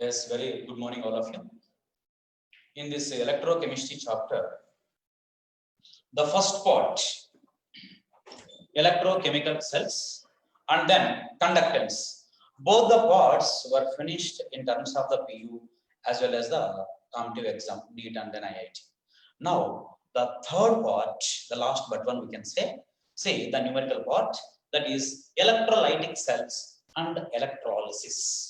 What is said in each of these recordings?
Yes, very good morning, all of you. In this electrochemistry chapter, the first part, electrochemical cells, and then conductance. Both the parts were finished in terms of the PU as well as the competitive exam, NEET and then IIT. Now, the third part, the last but one we can say the numerical part, that is electrolytic cells and electrolysis.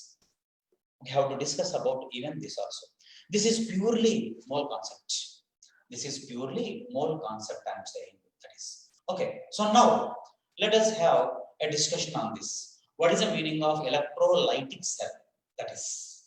We have to discuss about even this also. This is purely mole concept. This is purely mole concept I am saying. That is okay. So now let us have a discussion on this. What is the meaning of electrolytic cell? That is,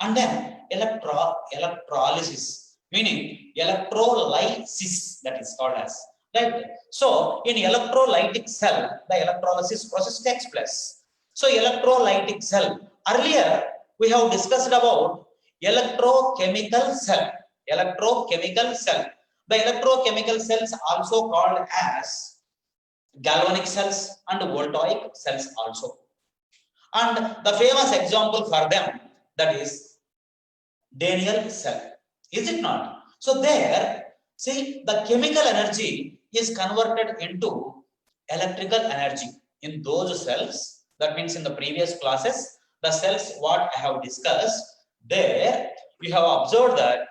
and then electrolysis, meaning electrolysis, that is called as, right? So in electrolytic cell, the electrolysis process takes place. So electrolytic cell, earlier we have discussed about electrochemical cell. Electrochemical cell. The electrochemical cells also called as galvanic cells and voltaic cells also. And the famous example for them, that is Daniel cell. Is it not? So there, see, the chemical energy is converted into electrical energy in those cells. That means in the previous classes, the cells what I have discussed, there we have observed that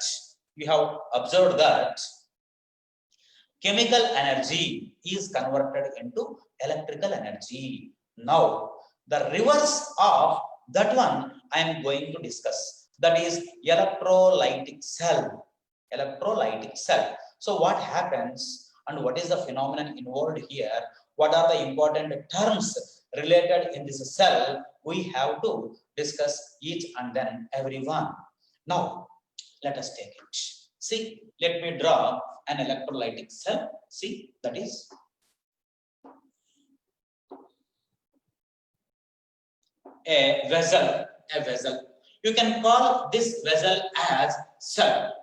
chemical energy is converted into electrical energy. Now the reverse of that one I am going to discuss, that is electrolytic cell. Electrolytic cell. So what happens and what is the phenomenon involved here? What are the important terms related in this cell? We have to discuss each and then every one. Now, let us take it. See, let me draw an electrolytic cell. See, that is a vessel. A vessel. You can call this vessel as cell.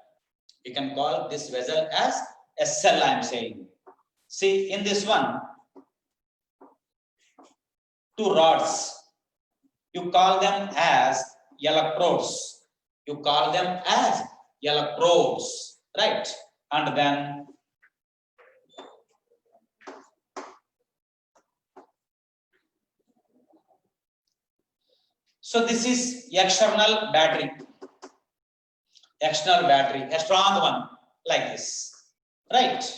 You can call this vessel as a cell, I am saying. See, in this one, two rods. You call them as electrodes. You call them as electrodes, right? And then so this is external battery. External battery, a strong one, like this, right?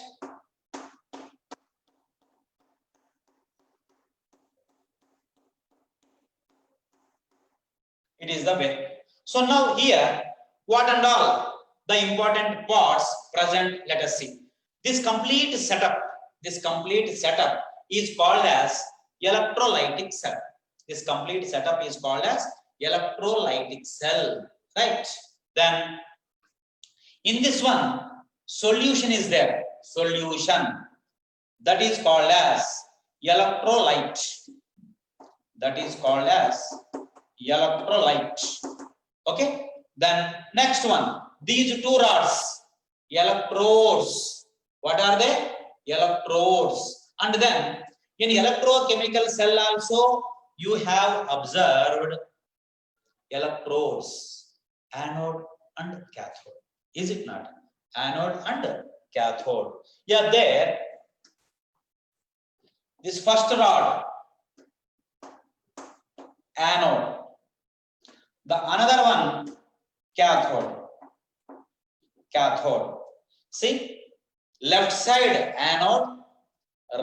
It is the way. So now here, what and all the important parts present, let us see. This complete setup is called as electrolytic cell. This complete setup is called as electrolytic cell, right? Then in this one, solution is there. Solution, that is called as electrolyte. That is called as electrolyte. Okay. Then next one, these two rods, electrodes. What are they? Electrodes. And then in electrochemical cell also you have observed electrodes, anode and cathode. Is it not? Anode and cathode. Yeah, there. This first rod, anode. The another one, cathode. Cathode. See, left side anode,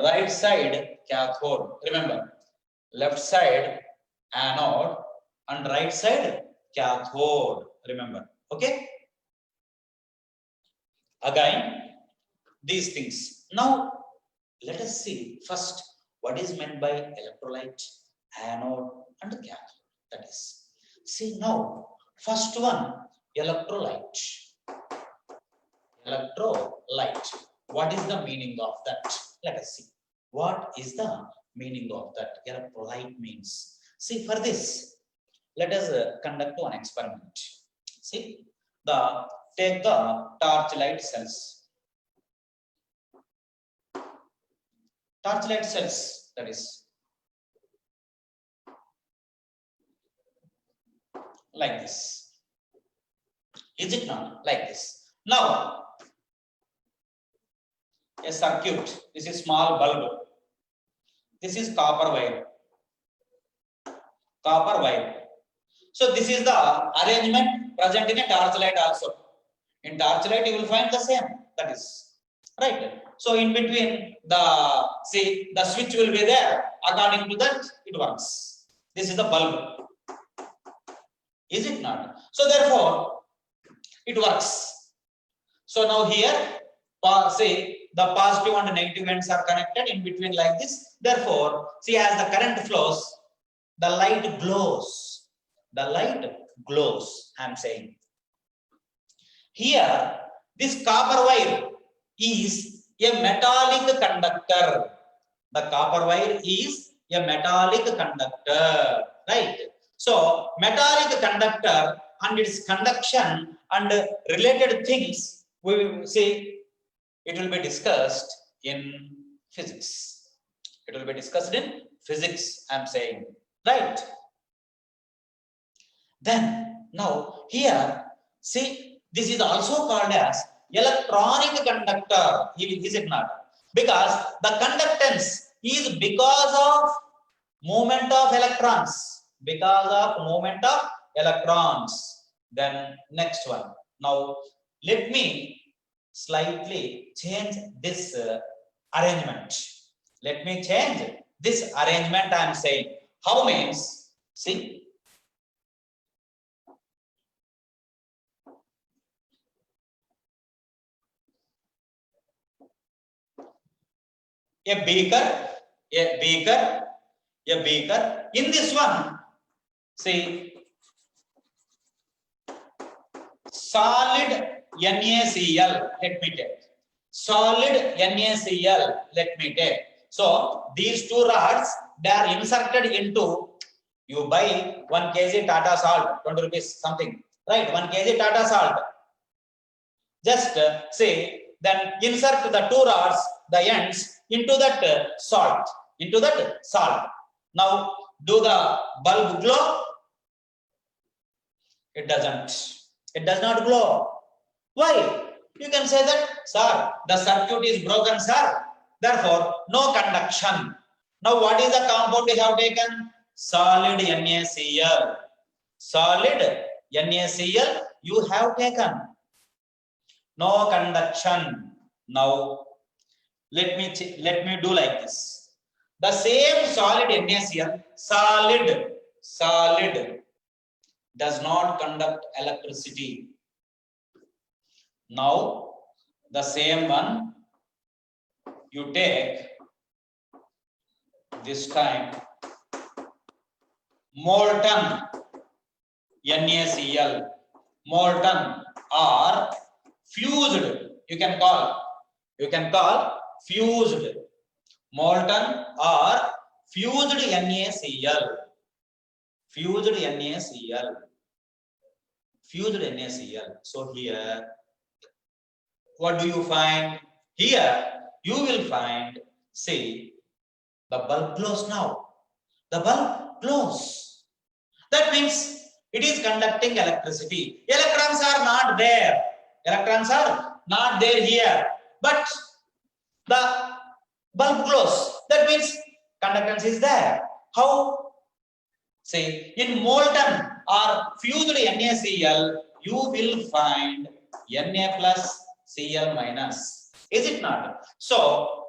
right side cathode. Remember, left side anode and right side cathode. Remember, okay? Again, these things. Now, let us see first what is meant by electrolyte, anode, and cathode. That is, see now, first one, electrolyte. Electrolyte. What is the meaning of that? Let us see. What is the meaning of that? Electrolyte means. See, for this, let us conduct one experiment. See, take the torchlight cells. Torchlight cells, that is like this. Is it not? Like this. Now, a circuit. This is small bulb. This is copper wire. Copper wire. So this is the arrangement present in a torchlight also. In torchlight you will find the same. That is right. So in between the switch will be there. According to that it works. This is the bulb. Is it not? So therefore it works. So now here say the positive and negative ends are connected in between like this. Therefore see, as the current flows, the light glows. The light glows, I am saying. Here, this copper wire is a metallic conductor. The copper wire is a metallic conductor, right? So, metallic conductor and its conduction and related things, we will see, it will be discussed in physics. It will be discussed in physics, I am saying, right? Then, now here, see, this is also called as electronic conductor, is it not? Because the conductance is because of movement of electrons. Because of movement of electrons. Then next one. Now, let me slightly change this arrangement. Let me change this arrangement, I am saying. How means, see, a beaker. In this one, see, solid NaCl, let me take. Solid NaCl, let me take. So, these two rods, they are inserted into, you buy 1 kg Tata salt, 20 rupees something, right? 1 kg Tata salt. Just say, then insert the two rods, the ends, into that salt. Now, do the bulb glow? It doesn't. It does not glow. Why? You can say that, sir, the circuit is broken, sir. Therefore, no conduction. Now, what is the compound we have taken? Solid NaCl. Solid NaCl you have taken. No conduction. Now, let me do like this. The same solid NaCl, solid does not conduct electricity. Now, the same one you take this time molten NaCl, molten or fused. You can call fused, molten or fused NaCl. Fused NaCl. So here, what do you find? Here, you will find, see, the bulb glows now. The bulb glows. That means it is conducting electricity. Electrons are not there. Electrons are not there here. But the bulb glows. That means conductance is there. How? Say, in molten or fused NaCl, you will find Na plus Cl minus. Is it not? So,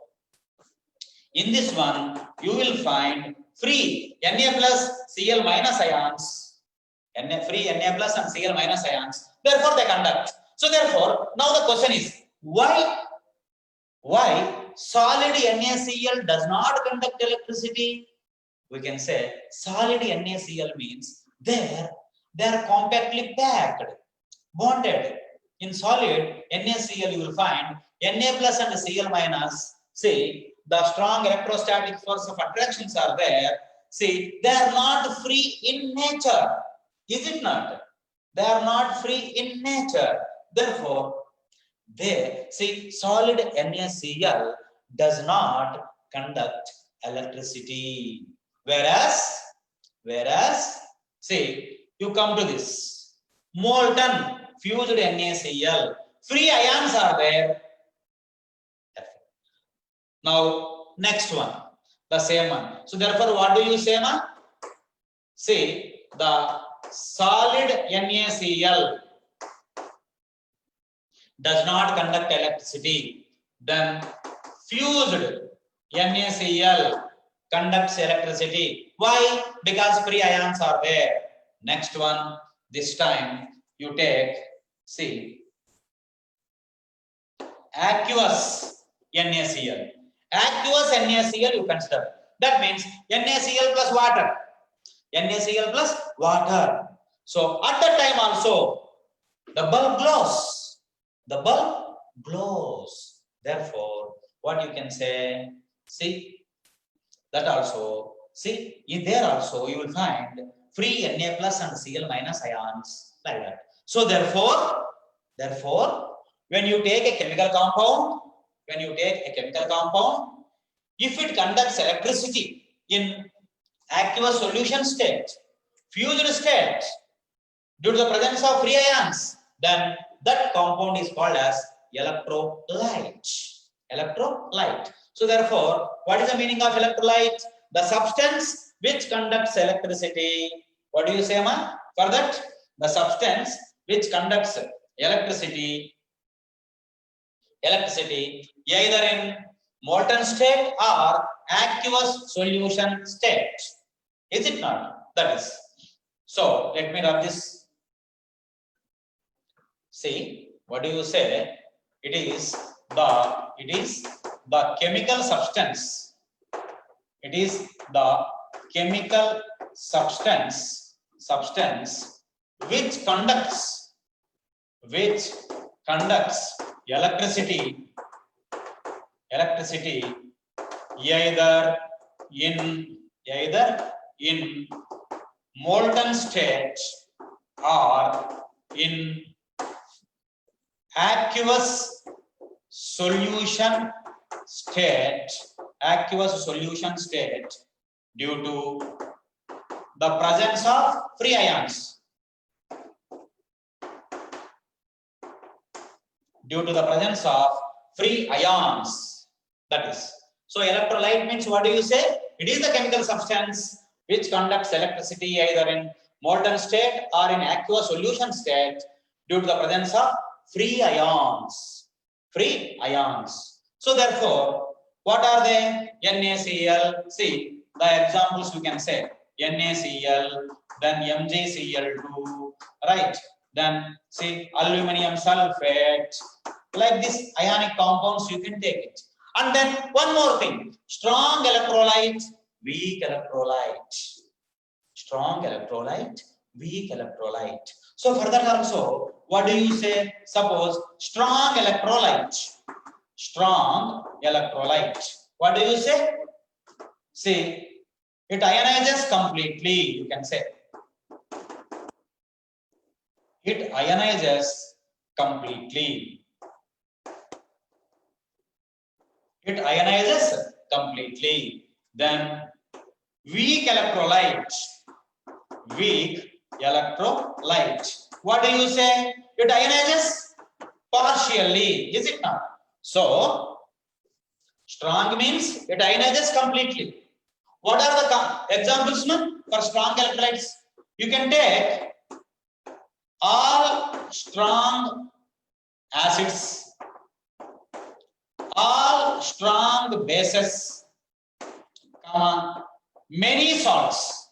in this one, you will find free Na plus Cl minus ions. Free Na plus and Cl minus ions. Therefore, they conduct. So, therefore, now the question is, why solid NaCl does not conduct electricity? We can say solid NaCl means they are compactly packed, bonded. In solid NaCl, you will find Na plus and Cl minus. See, the strong electrostatic force of attractions are there. See, they are not free in nature. Is it not? They are not free in nature. Therefore, solid NaCl does not conduct electricity. Whereas, see, you come to this molten fused NaCl. Free ions are there. Now, next one, the same one. So, therefore, what do you say, ma? See, the solid NaCl does not conduct electricity. Then, fused NaCl conducts electricity. Why? Because free ions are there. Next one, this time you take, see, aqueous NaCl. Aqueous NaCl you consider. That means NaCl plus water. NaCl plus water. So at that time also, the bulb glows. The bulb glows. Therefore, what you can say, see, that also, see, in there also you will find free Na plus and Cl minus ions like that. So therefore, when you take a chemical compound, if it conducts electricity in aqueous solution state, fused state, due to the presence of free ions, then that compound is called as electrolyte. Electrolyte. So therefore, what is the meaning of electrolyte? The substance which conducts electricity. What do you say, ma? For that, the substance which conducts electricity either in molten state or aqueous solution state. Is it not? That is. So let me rub this. See, what do you say? It is the chemical substance. It is the chemical substance which conducts electricity either in molten state or in aqueous solution state due to the presence of free ions. That is. So electrolyte means, what do you say? It is the chemical substance which conducts electricity either in molten state or in aqueous solution state due to the presence of free ions. So therefore, what are they? NaCl. See, the examples you can say NaCl, then MgCl2, right? Then see, aluminum sulfate. Like this ionic compounds you can take it. And then one more thing, strong electrolyte, weak electrolyte. Strong electrolyte, weak electrolyte. So for that also, what do you say? Suppose strong electrolyte. What do you say? See, it ionizes completely, you can say. It ionizes completely. Then weak electrolyte. What do you say? It ionizes partially, is it not? So strong means it ionizes completely. What are the examples for strong electrolytes? You can take all strong acids, all strong bases, many salts.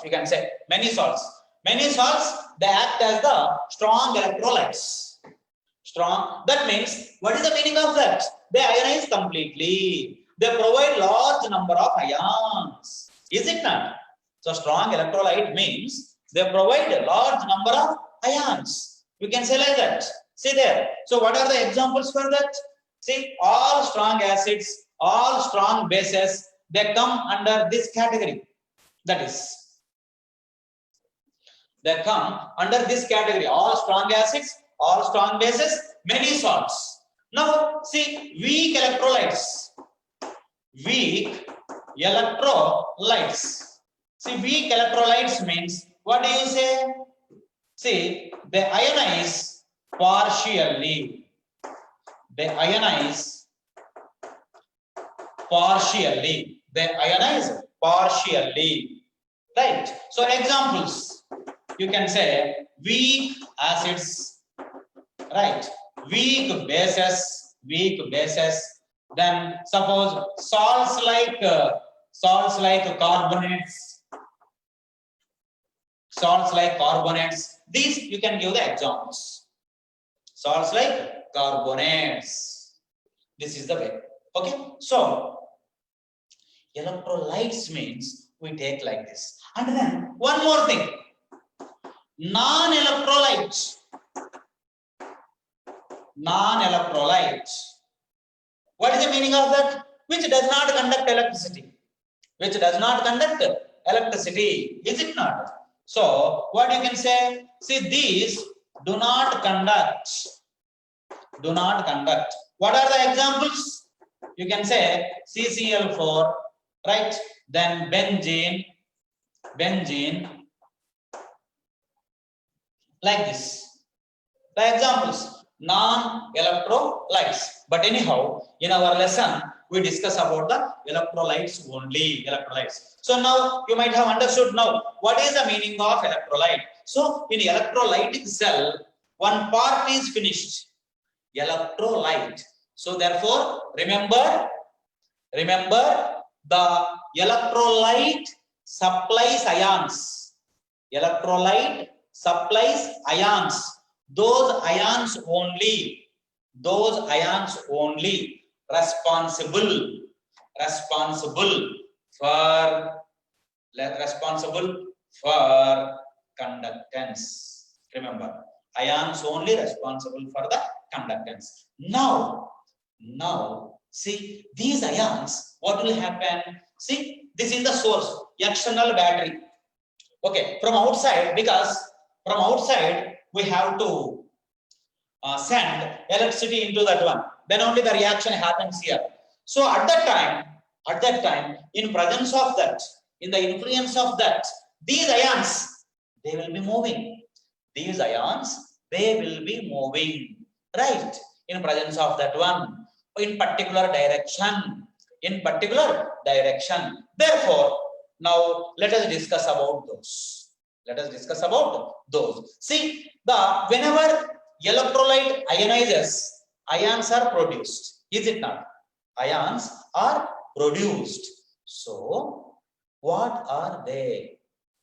You can say many salts. They act as the strong electrolytes. Strong. That means, what is the meaning of that? They ionize completely. They provide large number of ions. Is it not? So strong electrolyte means they provide a large number of ions. You can say like that. See there. So what are the examples for that? See, all strong acids, all strong bases, they come under this category. That is, they come under this category. All strong acids, all strong bases, many salts. Now see, weak electrolytes. See, weak electrolytes means, what do you say? See, they ionize partially. They ionize partially. They ionize partially. Right. So examples, you can say weak acids, right? Weak bases, Then suppose salts like carbonates, These you can give the examples. Salts like carbonates. This is the way. Okay. So electrolytes means we take like this. And then one more thing. Non-electrolytes. What is the meaning of that? Which does not conduct electricity. Is it not? So what you can say? See, these do not conduct. What are the examples? You can say CCl4, right? Then benzene, like this. The examples, non-electrolytes. But anyhow, in our lesson, we discuss about the electrolytes only. So now you might have understood now what is the meaning of electrolyte. So in electrolytic cell, one part is finished. Electrolyte. So therefore, remember the electrolyte supplies ions. Electrolyte supplies ions. Those ions only responsible for conductance. Remember, ions only responsible for the conductance. Now see these ions, what will happen? See, this is the source, external battery. Okay, from outside, because from outside we have to send electricity into that one. Then only the reaction happens here. So at that time, in presence of that, in the influence of that, these ions, they will be moving. Right? In presence of that one, in particular direction. Therefore, now let us discuss about those. See, whenever electrolyte ionizes, ions are produced. Is it not? Ions are produced. So, what are they?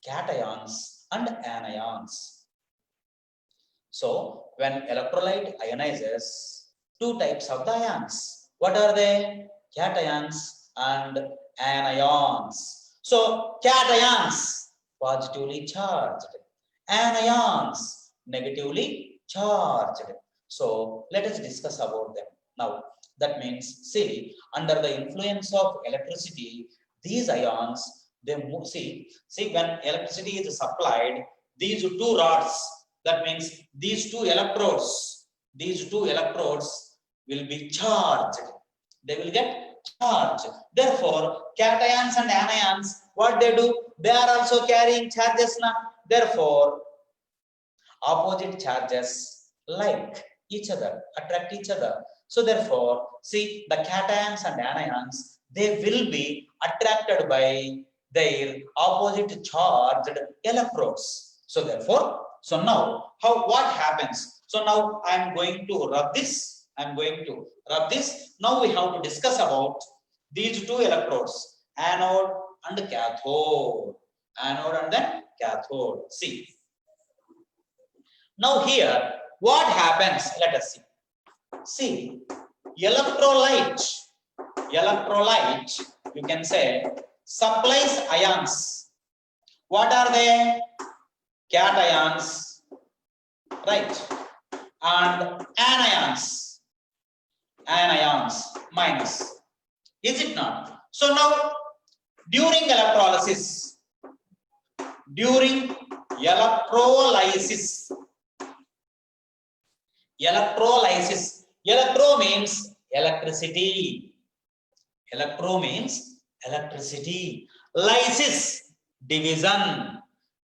Cations and anions. So, when electrolyte ionizes, two types of the ions. What are they? Cations and anions. So, cations positively charged, anions negatively charged. So, let us discuss about them. Now, that means, see, under the influence of electricity, these ions, they move. See, when electricity is supplied, these two rods, that means these two electrodes will be charged. They will get charged. Therefore, cations and anions, what they do? They are also carrying charges now. Therefore, opposite charges like each other, attract each other. So therefore, see, the cations and anions, they will be attracted by their opposite charged electrodes. So therefore, so now what happens? So now I am going to rub this. Now we have to discuss about these two electrodes, anode and cathode. See. Now here, what happens? Let us see. See, electrolyte, you can say, supplies ions. What are they? Cations, right? And anions minus. Is it not? So now, during electrolysis, electro means electricity. Lysis, division.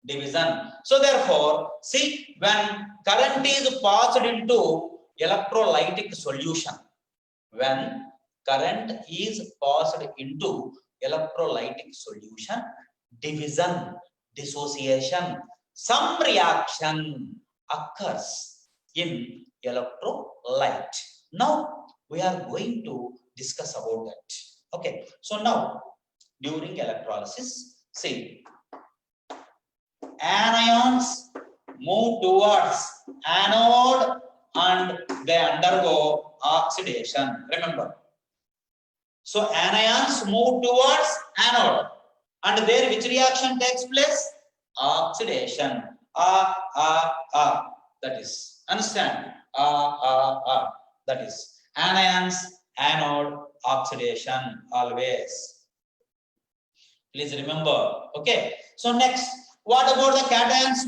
Division. So therefore, see, when current is passed into electrolytic solution, when current is passed into electrolytic solution, division, dissociation, some reaction occurs in electrolyte. Now we are going to discuss about that. Okay, so now during electrolysis, see, anions move towards anode and they undergo oxidation. Remember. So anions move towards anode and there which reaction takes place? Oxidation. That is. Understand? That is. Anions, anode, oxidation always. Please remember. Okay. So next, what about the cations?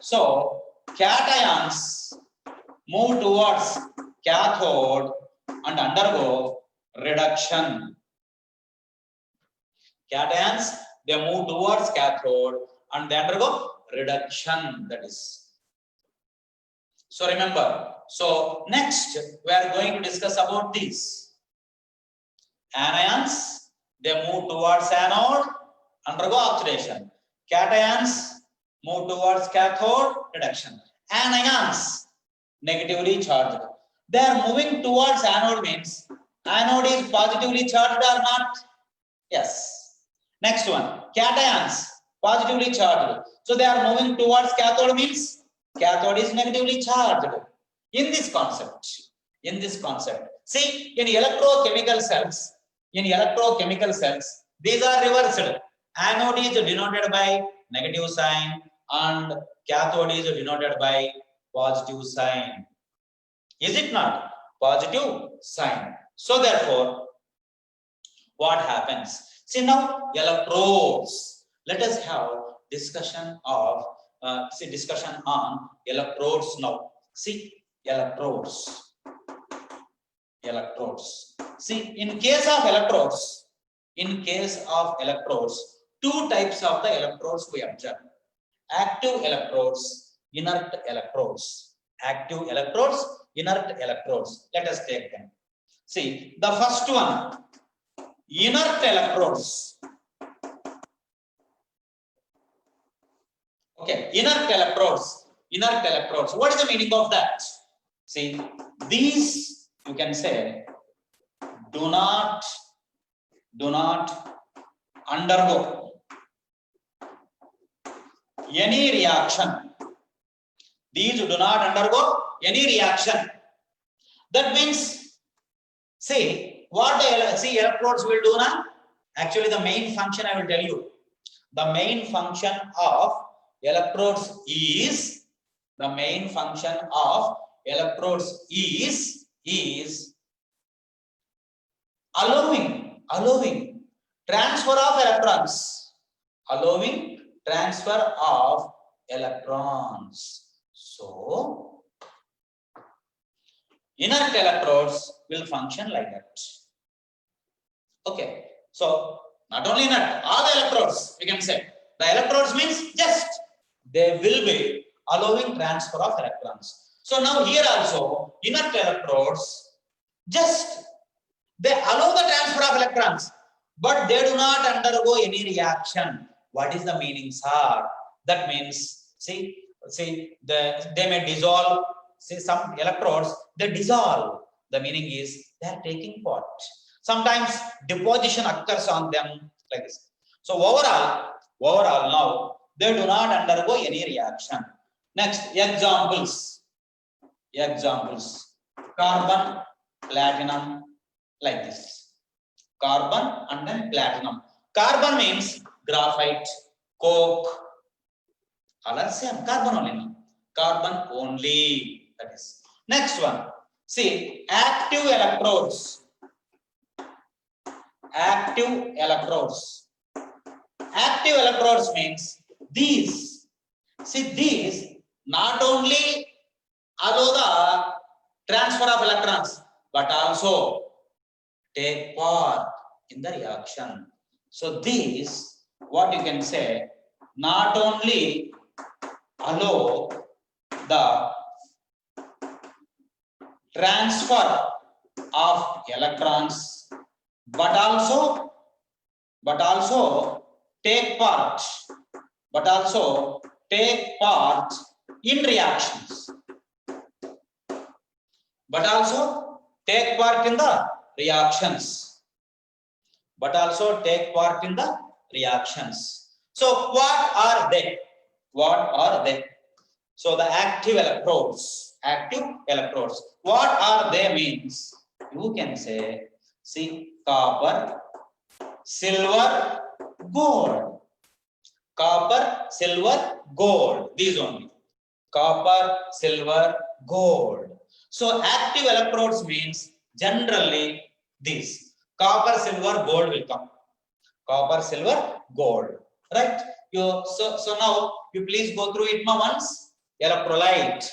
So cations move towards cathode and undergo reduction. Cations, they move towards cathode and they undergo reduction. That is. So remember. So next, we are going to discuss about this. Anions, they move towards anode, undergo oxidation. Cations move towards cathode, reduction. Anions, negatively charged. They are moving towards anode means anode is positively charged or not? Yes. Next one, cations, positively charged. So they are moving towards cathode means cathode is negatively charged. In this concept, see, in electrochemical cells, these are reversed. Anode is denoted by negative sign and cathode is denoted by positive sign. Is it not? Positive sign. So therefore, what happens? See now, electrodes. Let us have discussion of discussion on electrodes now. See, electrodes. See, in case of electrodes, two types of the electrodes we observe: active electrodes, inert electrodes. Active electrodes, inert electrodes. Let us take them. See, the first one, inert electrodes. Okay, inert electrodes. What is the meaning of that? See, these you can say do not undergo any reaction. These do not undergo any reaction. That means, see, what the electrodes will do now? Actually, the main function I will tell you. The main function of electrodes is allowing transfer of electrons. So inert electrodes will function like that. Okay, so not only inert, all the electrodes, we can say the electrodes means just they will be allowing transfer of electrons. So now here also inert electrodes, just they allow the transfer of electrons, but they do not undergo any reaction. What is the meaning, sir? That means, see, they may dissolve. See, some electrodes, they dissolve. The meaning is they are taking part. Sometimes deposition occurs on them like this. So overall now they do not undergo any reaction. Next, examples. Carbon, platinum, like this. Carbon and then platinum. Carbon means graphite, coke. All are same. Carbon only. Carbon only. That is. Next one. See, active electrodes. Active electrodes means these. See, these not only allow the transfer of electrons, but also take part in the reaction. So these, what you can say, not only allow the transfer of electrons, but also take part, in reactions, So what are they? So the active electrodes. What are they means? You can say, see, copper, silver, gold. These only. Copper, silver, gold. So active electrodes means generally these. Copper, silver, gold will come. Right? So now you please go through it once. Electrolyte,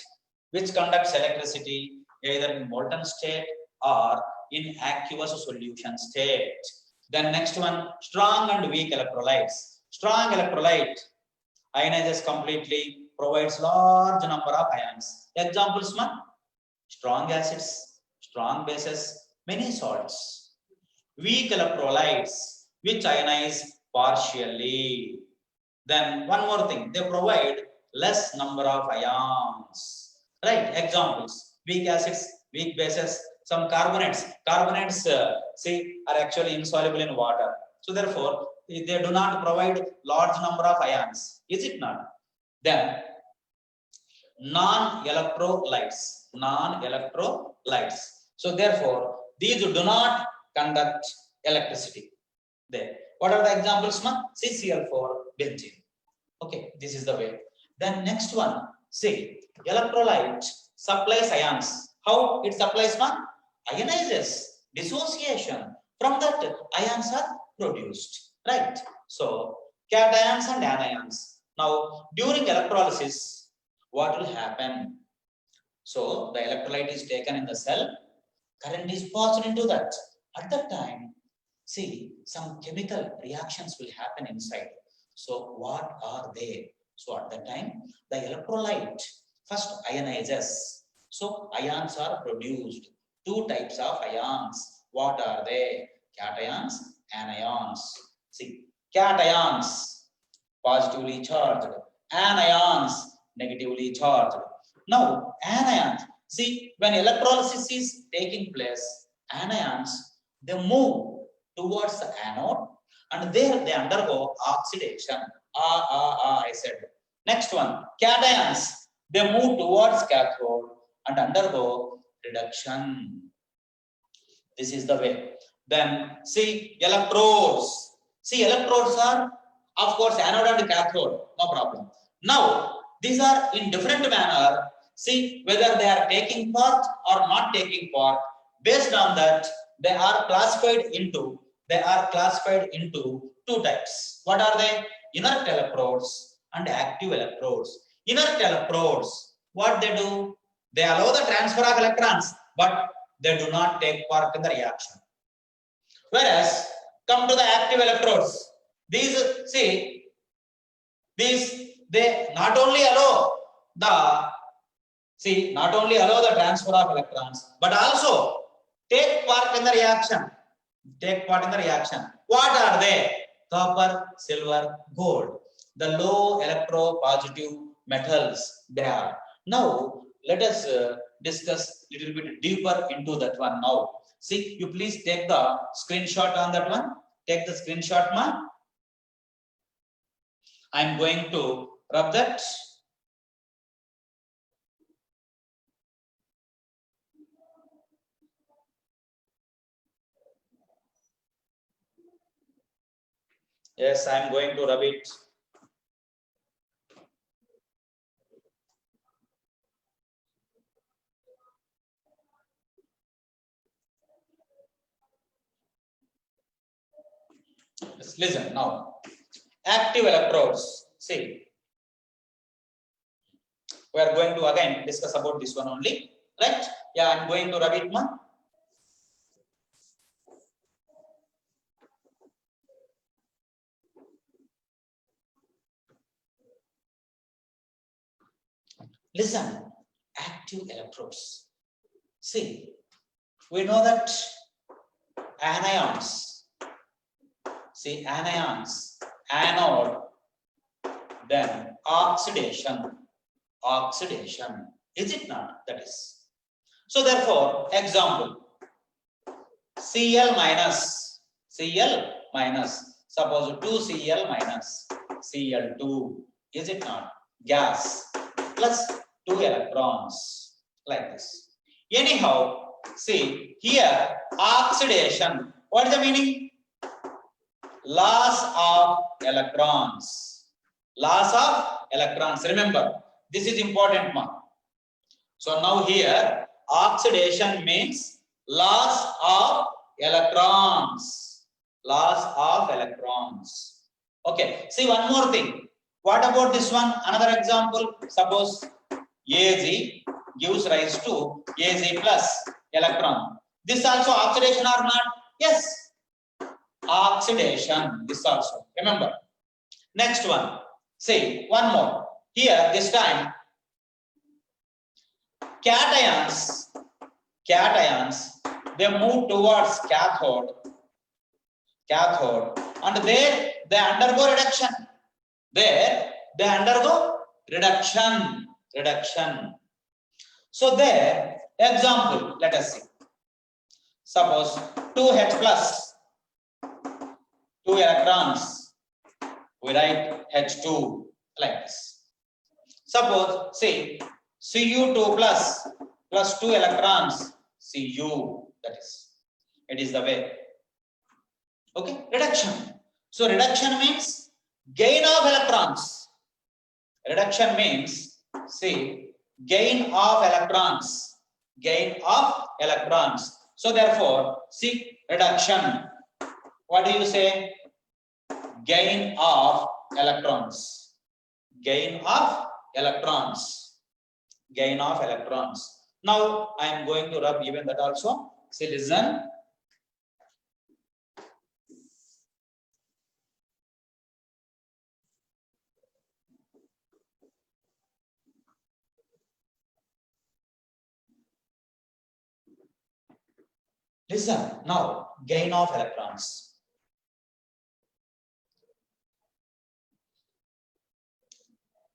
which conducts electricity either in molten state or in aqueous solution state. Then next one, strong and weak electrolytes. Strong electrolyte ionizes completely, provides large number of ions. Examples, strong acids, strong bases, many salts. Weak electrolytes, which ionize partially. Then one more thing, they provide less number of ions. Right? Examples, weak acids, weak bases, some carbonates. Carbonates, are actually insoluble in water. So therefore, they do not provide large number of ions. Is it not? Then non-electrolytes. So therefore, these do not conduct electricity. There. What are the examples? CCl4, benzene. Okay, this is the way. Then next one, see, electrolyte supplies ions. How it supplies? Ionizes, dissociation. From that, ions are produced. Right? So, cations and anions. Now, during electrolysis, what will happen? So, the electrolyte is taken in the cell, current is passed into that. At that time, see, some chemical reactions will happen inside. So, what are they? So, at that time, the electrolyte first ionizes. So, ions are produced. Two types of ions. What are they? Cations, anions. See, cations, positively charged. Anions, negatively charged. Now, anions. See, when electrolysis is taking place, anions, they move towards the anode and there they undergo oxidation. I said. Next one, cations, they move towards cathode and undergo reduction. This is the way. Then see electrodes. See, electrodes are, of course, anode and cathode, no problem. Now, these are in different manner. See whether they are taking part or not taking part. Based on that, they are classified into two types. What are they? Inert electrodes and active electrodes. Inert electrodes, what they do? They allow the transfer of electrons, but they do not take part in the reaction. Whereas, come to the active electrodes. These, see, they not only allow the transfer of electrons, but also take part in the reaction. What are they? Copper, silver, gold. The low electropositive metals they are. Now, let us discuss a little bit deeper into that one now. See, you please take the screenshot on that one. Take the screenshot, ma. I am going to rub that. Yes, I am going to rub it. Just listen now. Active electrodes. See, we are going to again discuss about this one only. Right? Yeah, I am going to rub it, ma. Listen, active electrodes. See, we know that anions, see anions, anode, then oxidation, oxidation, is it not? That is. So therefore, example, Cl minus, Cl minus, suppose 2Cl minus Cl2, is it not? Gas plus 2 electrons, like this. Anyhow, see here oxidation. What is the meaning? Loss of electrons. Loss of electrons. Remember, this is important mark. So now here oxidation means loss of electrons. Loss of electrons. Okay. See one more thing. What about this one? Another example. Suppose Ag gives rise to Ag plus electron. This also oxidation or not? Yes. Oxidation. This also. Remember. Next one. See one more. Here this time cations, they move towards cathode, and there they undergo reduction. There they undergo reduction. So there, example, let us see. Suppose 2H plus, 2 electrons, we write H2 like this. Suppose, say, Cu2 plus 2 electrons, Cu, that is, it is the way. Okay, reduction. So reduction means gain of electrons. Reduction means, see, gain of electrons. So therefore, see, reduction. What do you say? Gain of electrons. Gain of electrons. Now I am going to rub even that also. See, listen. Listen, now gain of electrons.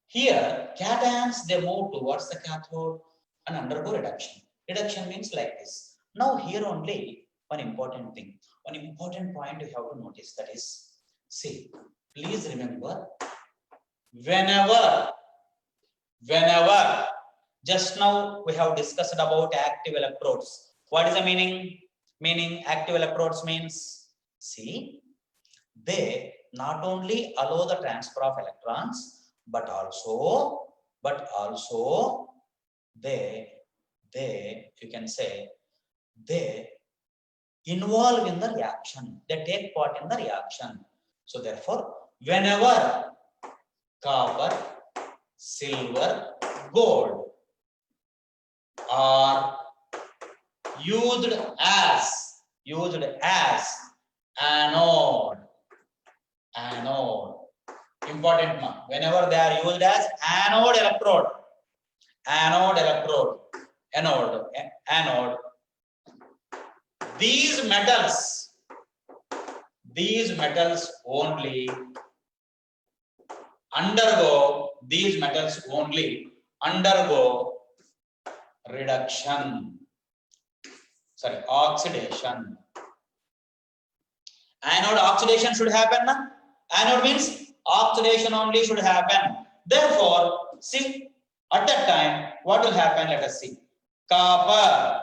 Here, cations, they move towards the cathode and undergo reduction. Reduction means like this. Now here only one important thing, one important point you have to notice, that is, see, please remember, whenever, just now we have discussed about active electrodes. What is the meaning? Active electrodes means, see, they not only allow the transfer of electrons, but also they you can say they involve in the reaction, they take part in the reaction. So therefore, whenever copper, silver, gold are used as anode, important one. Whenever they are used as anode, these metals only undergo reduction, oxidation. Anode oxidation should happen, na? Anode means oxidation only should happen. Therefore, see, at that time, what will happen? Let us see. Copper.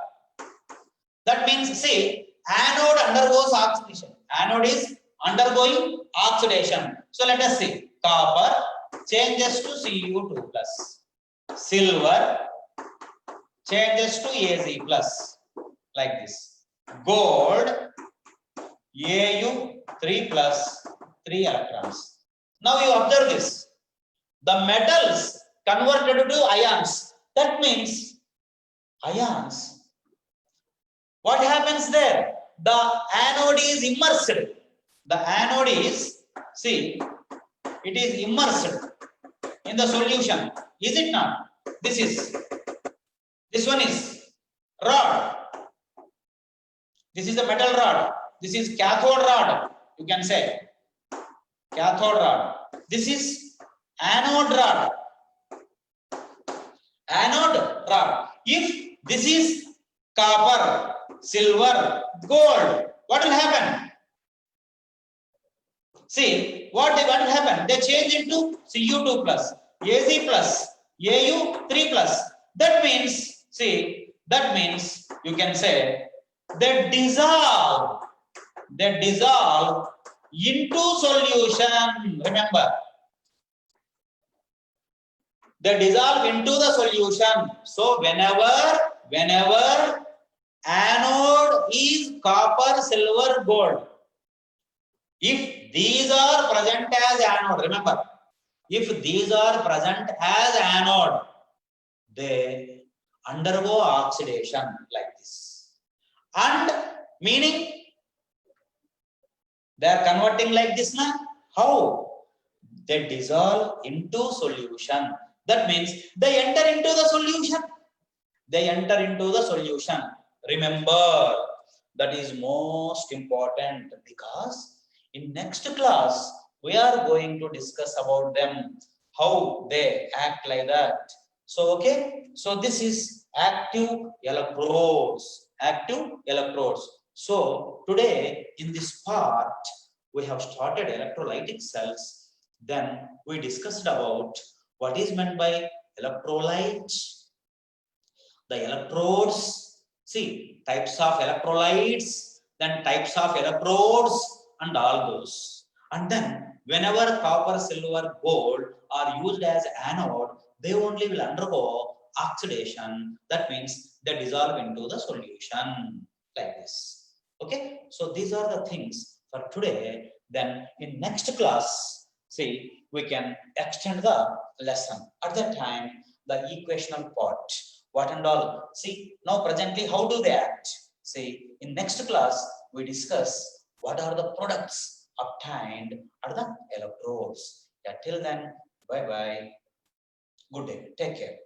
That means, see, anode undergoes oxidation. Anode is undergoing oxidation. So let us see. Copper changes to Cu2 plus. Silver changes to Ag plus. Like this. Gold, Au3 plus 3 electrons. Now you observe this. The metals converted to ions. That means ions. What happens there? The anode is immersed. The anode is, see, it is immersed in the solution. Is it not? This one is rod. This is the metal rod. This is cathode rod. You can say cathode rod. This is anode rod. Anode rod. If this is copper, silver, gold, what will happen? See, what will happen? They change into Cu2 plus, Ag plus, Au 3 plus. That means, see, that means you can say they dissolve into solution. Remember, they dissolve into the solution. So whenever anode is copper, silver, gold, if these are present as anode, remember, if these are present as anode, they undergo oxidation like this. And meaning they are converting like this now. How? They dissolve into solution. That means they enter into the solution. They enter into the solution. Remember, that is most important, because in next class we are going to discuss about them, how they act like that. So okay, so this is active electrodes. Active electrodes. So today in this part we have started electrolytic cells. Then we discussed about what is meant by electrolytes, the electrodes, see types of electrolytes, then types of electrodes and all those. And then whenever copper, silver, gold are used as anode, they only will undergo oxidation. That means they dissolve into the solution like this. Okay, so these are the things for today. Then in next class, see, we can extend the lesson. At that time, the equational part, what and all. See, now presently, how do they act? See, in next class, we discuss what are the products obtained at the electrodes. Yeah, till then, bye-bye. Good day. Take care.